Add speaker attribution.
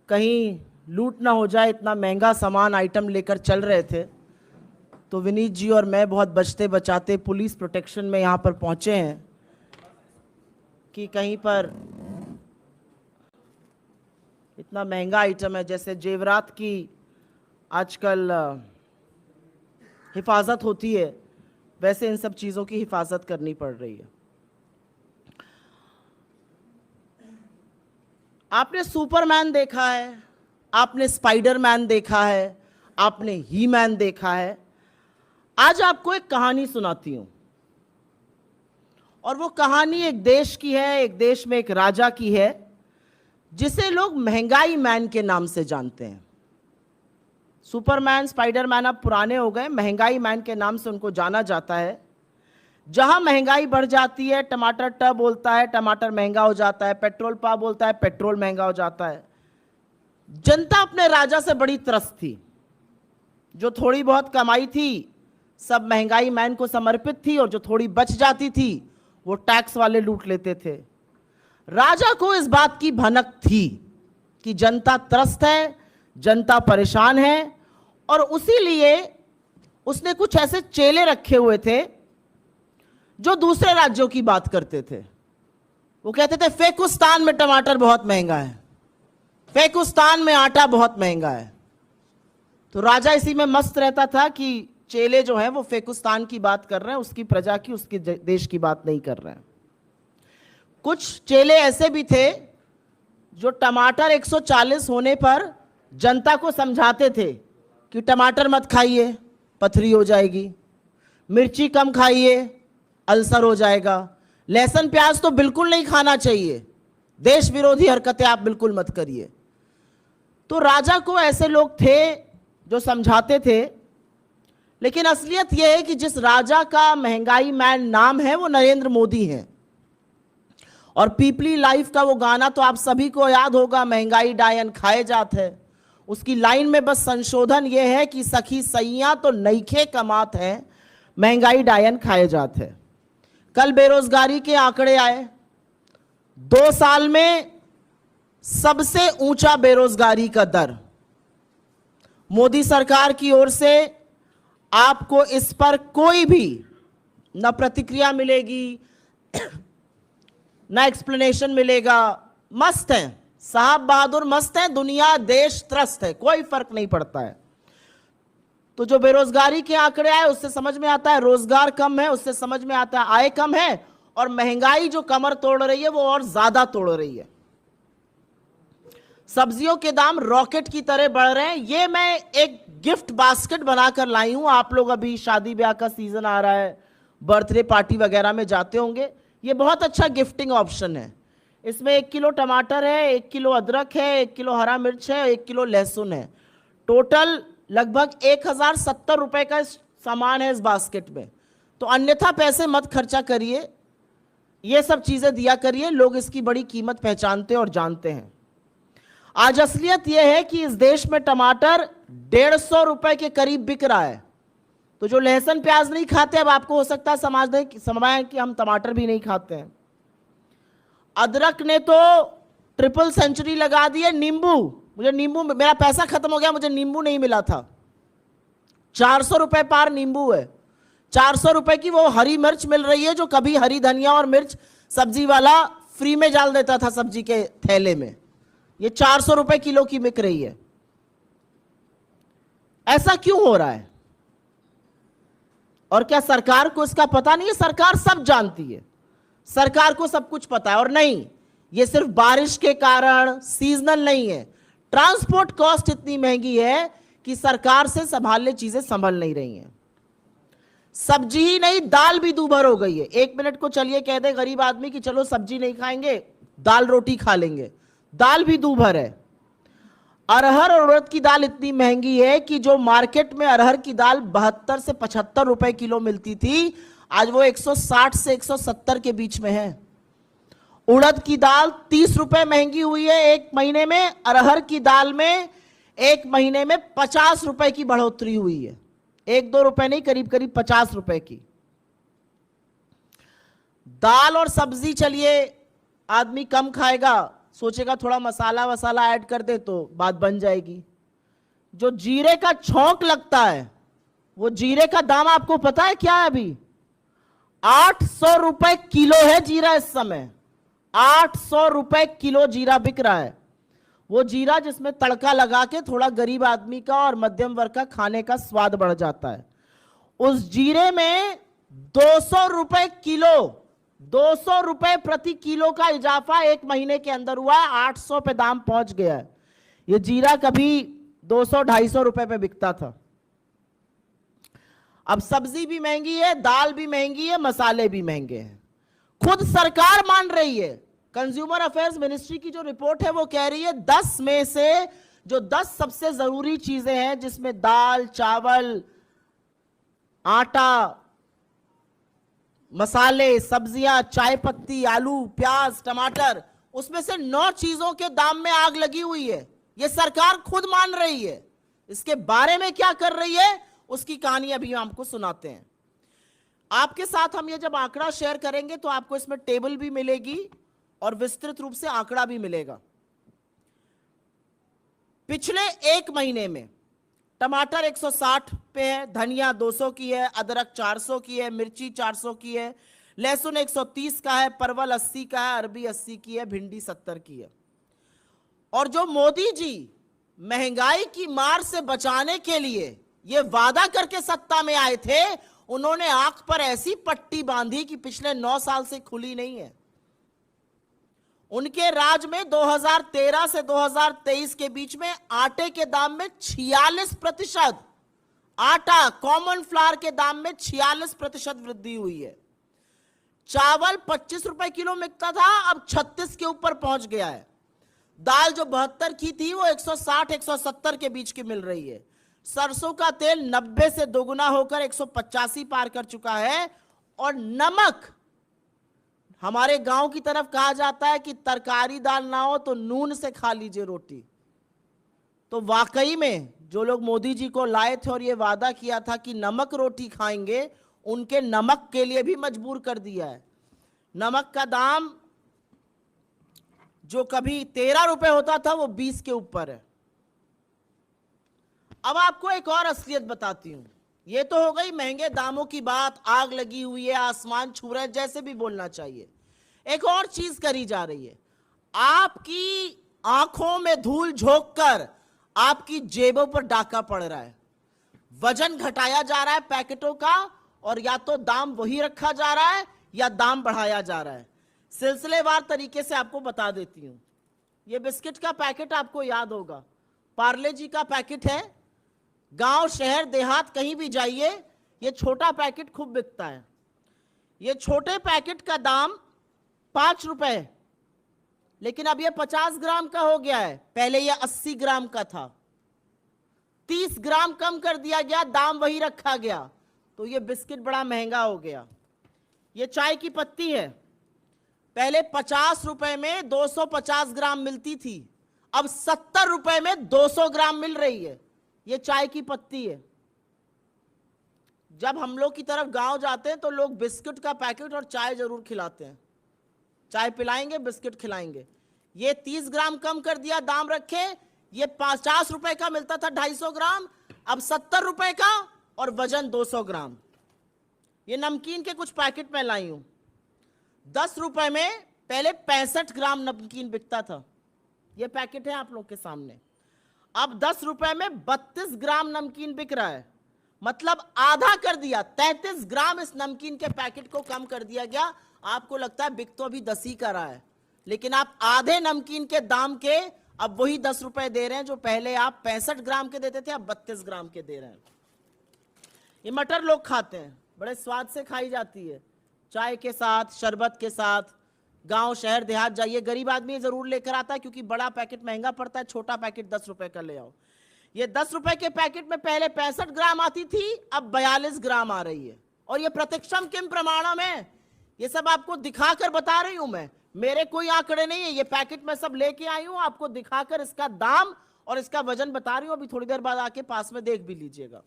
Speaker 1: कहीं लूट ना हो जाए, इतना महंगा सामान आइटम लेकर चल रहे थे। तो विनीत जी और मैं बहुत बचते बचाते पुलिस प्रोटेक्शन में यहाँ पर पहुँचे हैं कि कहीं पर इतना महंगा आइटम है, जैसे जेवरात की आजकल हिफाजत होती है, वैसे इन सब चीज़ों की हिफाजत करनी पड़ रही है। आपने सुपरमैन देखा है, आपने स्पाइडरमैन देखा है, आपने ही मैन देखा है। आज आपको एक कहानी सुनाती हूं, और वो कहानी एक देश की है, एक देश में एक राजा की है, जिसे लोग महंगाई मैन के नाम से जानते हैं। सुपरमैन, स्पाइडरमैन अब पुराने हो गए, महंगाई मैन के नाम से उनको जाना जाता है। जहां महंगाई बढ़ जाती है, टमाटर ट बोलता है, टमाटर महंगा हो जाता है, पेट्रोल पा बोलता है, पेट्रोल महंगा हो जाता है। जनता अपने राजा से बड़ी त्रस्त थी। जो थोड़ी बहुत कमाई थी सब महंगाई मैन को समर्पित थी, और जो थोड़ी बच जाती थी वो टैक्स वाले लूट लेते थे। राजा को इस बात की भनक थी कि जनता त्रस्त है, जनता परेशान है, और उसी लिए उसने कुछ ऐसे चेले रखे हुए थे जो दूसरे राज्यों की बात करते थे। वो कहते थे फेकुस्तान में टमाटर बहुत महंगा है, फेकुस्तान में आटा बहुत महंगा है। तो राजा इसी में मस्त रहता था कि चेले जो हैं वो फेकुस्तान की बात कर रहे हैं, उसकी प्रजा की, उसके देश की बात नहीं कर रहे हैं। कुछ चेले ऐसे भी थे जो टमाटर 140 होने पर जनता को समझाते थे कि टमाटर मत खाइए, पथरी हो जाएगी, मिर्ची कम खाइए, अल्सर हो जाएगा, लहसुन प्याज तो बिल्कुल नहीं खाना चाहिए, देश विरोधी हरकतें आप बिल्कुल मत करिए। तो राजा को ऐसे लोग थे जो समझाते थे। लेकिन असलियत यह है कि जिस राजा का महंगाई मैन नाम है वो नरेंद्र मोदी है। और पीपली लाइफ का वो गाना तो आप सभी को याद होगा, महंगाई डायन खाए जात है। उसकी लाइन में बस संशोधन यह है कि सखी सैया तो नईखे कमात है, महंगाई डायन खाए जात है। कल बेरोजगारी के आंकड़े आए, 2 साल में सबसे ऊंचा बेरोजगारी का दर। मोदी सरकार की ओर से आपको इस पर कोई भी न प्रतिक्रिया मिलेगी, न एक्सप्लेनेशन मिलेगा। मस्त है साहब बहादुर, मस्त है, दुनिया देश त्रस्त है, कोई फर्क नहीं पड़ता है। तो जो बेरोजगारी के आंकड़े आए उससे समझ में आता है रोजगार कम है, उससे समझ में आता है आय कम है, और महंगाई जो कमर तोड़ रही है वो और ज्यादा तोड़ रही है। सब्जियों के दाम रॉकेट की तरह बढ़ रहे हैं। ये मैं एक गिफ्ट बास्केट बनाकर लाई हूं। आप लोग अभी शादी ब्याह का सीजन आ रहा है, बर्थडे पार्टी वगैरह में जाते होंगे, ये बहुत अच्छा गिफ्टिंग ऑप्शन है। इसमें 1 किलो टमाटर है, 1 किलो अदरक है, 1 किलो हरा मिर्च है, 1 किलो लहसुन है। टोटल लगभग 1070 रुपए का सामान है इस बास्केट में। तो अन्यथा पैसे मत खर्चा करिए, ये सब चीजें दिया करिए, लोग इसकी बड़ी कीमत पहचानते और जानते हैं। आज असलियत यह है कि इस देश में टमाटर 150 रुपए के करीब बिक रहा है। तो जो लहसुन प्याज नहीं खाते, अब आपको हो सकता है समझाएं कि हम टमाटर भी नहीं खाते हैं। अदरक ने तो ट्रिपल सेंचुरी लगा दी है। नींबू, मुझे नींबू, मेरा पैसा खत्म हो गया, मुझे नींबू नहीं मिला था। 400 रुपए पार नींबू है। 400 रुपए की वो हरी मिर्च मिल रही है जो कभी हरी धनिया और मिर्च सब्जी वाला फ्री में डाल देता था सब्जी के थैले में, ये 400 रुपए किलो की बिक रही है। ऐसा क्यों हो रहा है? और क्या सरकार को इसका पता नहीं है? सरकार सब जानती है, सरकार को सब कुछ पता है। और नहीं, ये सिर्फ बारिश के कारण सीजनल नहीं है, ट्रांसपोर्ट कॉस्ट इतनी महंगी है कि सरकार से संभालने चीजें संभल नहीं रही हैं। सब्जी ही नहीं, दाल भी दूभर हो गई है। 1 मिनट को चलिए कह दे गरीब आदमी कि चलो सब्जी नहीं खाएंगे, दाल रोटी खा लेंगे, दाल भी दूभर है। अरहर और उड़द की दाल इतनी महंगी है कि जो मार्केट में अरहर की दाल 72 से 75 रुपए किलो मिलती थी, आज वो 160 से 170 के बीच में है। उड़द की दाल 30 रुपए महंगी हुई है 1 महीने में। अरहर की दाल में 1 महीने में 50 रुपए की बढ़ोतरी हुई है। 1-2 रुपए नहीं, करीब करीब 50 रुपए की। दाल और सब्जी चलिए आदमी कम खाएगा, सोचेगा थोड़ा मसाला वसाला ऐड कर दे तो बात बन जाएगी। जो जीरे का छौंक लगता है, वो जीरे का दाम आपको पता है क्या है? अभी 800 रुपए किलो है जीरा इस समय। 800 रुपए किलो जीरा बिक रहा है। वो जीरा जिसमें तड़का लगा के थोड़ा गरीब आदमी का और मध्यम वर्ग का खाने का स्वाद बढ़ जाता है। उस जीरे में 200 रुपए किलो, 200 रुपए प्रति किलो का इजाफा एक महीने के अंदर हुआ है। 800 पे दाम पहुंच गया है। ये जीरा कभी 200-250 रुपए पे बिकता था। अब सब्जी भी महंगी है, दाल भी महंगी है, मसाले भी महंगे हैं। खुद सरकार मान रही है। कंज्यूमर अफेयर्स मिनिस्ट्री की जो रिपोर्ट है वो कह रही है 10 में से जो 10 सबसे जरूरी चीजें हैं, जिसमें दाल, चावल, आटा, मसाले, सब्जियां, चाय पत्ती, आलू, प्याज, टमाटर, उसमें से 9 चीजों के दाम में आग लगी हुई है। ये सरकार खुद मान रही है। इसके बारे में क्या कर रही है उसकी कहानी अभी हम आपको सुनाते हैं। आपके साथ हम ये जब आंकड़ा शेयर करेंगे तो आपको इसमें टेबल भी मिलेगी और विस्तृत रूप से आंकड़ा भी मिलेगा। पिछले एक महीने में टमाटर 160 पे है, धनिया 200 की है, अदरक 400 की है, मिर्ची 400 की है, लहसुन 130 का है, परवल 80 का है, अरबी 80 की है, भिंडी 70 की है। और जो मोदी जी महंगाई की मार से बचाने के लिए ये वादा करके सत्ता में आए थे, उन्होंने आंख पर ऐसी पट्टी बांधी कि पिछले 9 साल से खुली नहीं है। उनके राज में 2013 से 2023 के बीच में आटे के दाम में 46%, आटा कॉमन फ्लावर के दाम में 46% वृद्धि हुई है। चावल 25 रुपए किलो मिलता था, अब 36 के ऊपर पहुंच गया है। दाल जो 72 की थी वो 160-170 के बीच की मिल रही है। सरसों का तेल 90 से दोगुना होकर 185 पार कर चुका है। और नमक, हमारे गांव की तरफ कहा जाता है कि तरकारी दाल ना हो तो नून से खा लीजिए रोटी। तो वाकई में जो लोग मोदी जी को लाए थे और ये वादा किया था कि नमक रोटी खाएंगे, उनके नमक के लिए भी मजबूर कर दिया है। नमक का दाम जो कभी 13 रुपए होता था वो 20 के ऊपर है। अब आपको एक और असलियत बताती हूं। ये तो हो गई महंगे दामों की बात, आग लगी हुई है, आसमान छू रहा है, जैसे भी बोलना चाहिए। एक और चीज करी जा रही है। आपकी आंखों में धूल झोंककर आपकी जेबों पर डाका पड़ रहा है। वजन घटाया जा रहा है पैकेटों का, और या तो दाम वही रखा जा रहा है या दाम बढ़ाया जा रहा है। सिलसिलेवार तरीके से आपको बता देती हूं। ये बिस्किट का पैकेट आपको याद होगा, पार्ले जी का पैकेट है। गांव, शहर, देहात कहीं भी जाइए, ये छोटा पैकेट खूब बिकता है। ये छोटे पैकेट का दाम 5 रुपए, लेकिन अब ये 50 ग्राम का हो गया है। पहले ये 80 ग्राम का था। 30 ग्राम कम कर दिया गया, दाम वही रखा गया, तो ये बिस्किट बड़ा महंगा हो गया। ये चाय की पत्ती है। पहले 50 रुपए में 250 ग्राम मिलती थी, अब 70 रुपए में 200 ग्राम मिल रही है। ये चाय की पत्ती है। जब हम लोग की तरफ गांव जाते हैं तो लोग बिस्किट का पैकेट और चाय जरूर खिलाते हैं। चाय पिलाएंगे, बिस्किट खिलाएंगे। ये 30 ग्राम कम कर दिया, दाम रखे। ये 50 रुपए का मिलता था 250 ग्राम, अब 70 रुपए का, और वजन 200 ग्राम। ये नमकीन के कुछ पैकेट में लाई हूं। 10 रुपए में पहले 65 ग्राम नमकीन बिकता था। ये पैकेट है आप लोग के सामने। अब 10 रुपए में 32 ग्राम नमकीन बिक रहा है, मतलब आधा कर दिया। 33 ग्राम इस नमकीन के पैकेट को कम कर दिया गया। आपको लगता है बिक तो अभी 10 ही का रहा है, लेकिन आप आधे नमकीन के दाम के अब वही 10 रुपए दे रहे हैं जो पहले आप 65 ग्राम के देते थे, अब 32 ग्राम के दे रहे हैं। ये मटर लोग खाते हैं, बड़े स्वाद से खाई जाती है, चाय के साथ, शरबत के साथ। गांव, शहर, देहात जाइए, गरीब आदमी जरूर लेकर आता है क्योंकि बड़ा पैकेट महंगा पड़ता है, छोटा पैकेट 10 रुपए का ले आओ। ये 10 रुपए के पैकेट में पहले 65 ग्राम आती थी, अब 42 ग्राम आ रही है। और ये प्रत्यक्षम किम प्रमाणम है, ये सब आपको दिखाकर बता रही हूं मैं। मेरे कोई आंकड़े नहीं है, ये पैकेट में सब लेके आई हूं, आपको दिखाकर इसका दाम और इसका वजन बता रही हूं। अभी थोड़ी देर बाद आके पास में देख भी लीजिएगा।